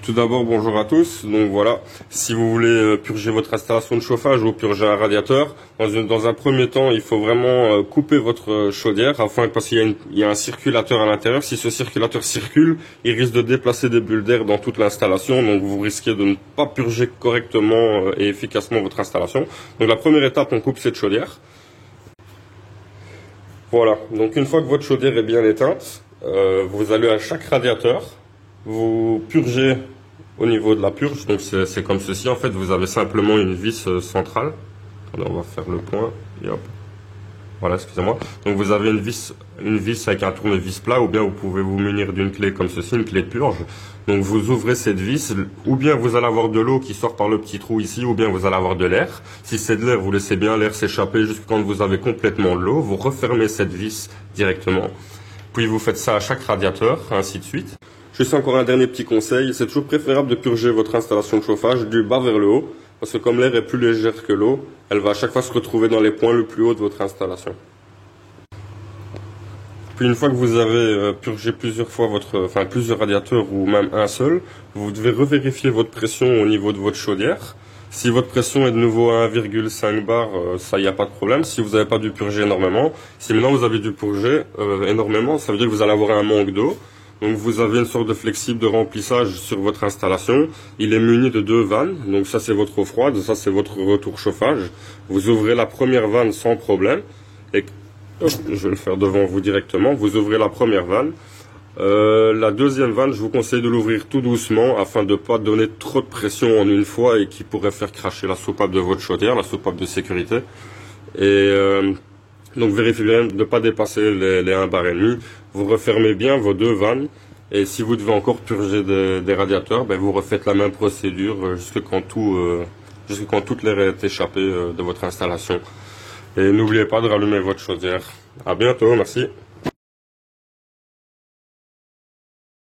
Tout d'abord, bonjour à tous. Donc voilà, si vous voulez purger votre installation de chauffage ou purger un radiateur, dans un premier temps, il faut vraiment couper votre chaudière parce qu'il y a un circulateur à l'intérieur. Si ce circulateur circule, il risque de déplacer des bulles d'air dans toute l'installation. Donc vous risquez de ne pas purger correctement et efficacement votre installation. Donc la première étape, on coupe cette chaudière. Voilà, donc une fois que votre chaudière est bien éteinte, vous allez à chaque radiateur, vous purgez au niveau de la purge. Donc c'est comme ceci, en fait vous avez simplement une vis centrale. Alors, on va faire le point et hop. Voilà, excusez-moi. Donc vous avez une vis avec un tournevis plat, ou bien vous pouvez vous munir d'une clé comme ceci, une clé de purge. Donc vous ouvrez cette vis, ou bien vous allez avoir de l'eau qui sort par le petit trou ici, ou bien vous allez avoir de l'air. Si c'est de l'air, vous laissez bien l'air s'échapper jusqu'à quand vous avez complètement de l'eau. Vous refermez cette vis directement. Puis vous faites ça à chaque radiateur, ainsi de suite. Juste encore un dernier petit conseil, c'est toujours préférable de purger votre installation de chauffage du bas vers le haut, parce que comme l'air est plus léger que l'eau, elle va à chaque fois se retrouver dans les points le plus haut de votre installation. Puis une fois que vous avez purgé plusieurs fois plusieurs radiateurs ou même un seul, vous devez revérifier votre pression au niveau de votre chaudière. Si votre pression est de nouveau à 1,5 bar, ça y a pas de problème. Si vous n'avez pas dû purger énormément, si maintenant vous avez dû purger énormément, ça veut dire que vous allez avoir un manque d'eau. Donc vous avez une sorte de flexible de remplissage sur votre installation. Il est muni de 2 vannes. Donc ça c'est votre eau froide, ça c'est votre retour chauffage. Vous ouvrez la première vanne sans problème. Et je vais le faire devant vous directement. Vous ouvrez la première vanne. La deuxième vanne, je vous conseille de l'ouvrir tout doucement afin de ne pas donner trop de pression en une fois et qui pourrait faire cracher la soupape de votre chaudière, la soupape de sécurité. Et donc vérifiez bien de ne pas dépasser les 1,5 bar. Vous refermez bien vos 2 vannes. Et si vous devez encore purger des radiateurs, vous refaites la même procédure jusqu'à quand toute l'air est échappé de votre installation. Et n'oubliez pas de rallumer votre chaudière. À bientôt, merci.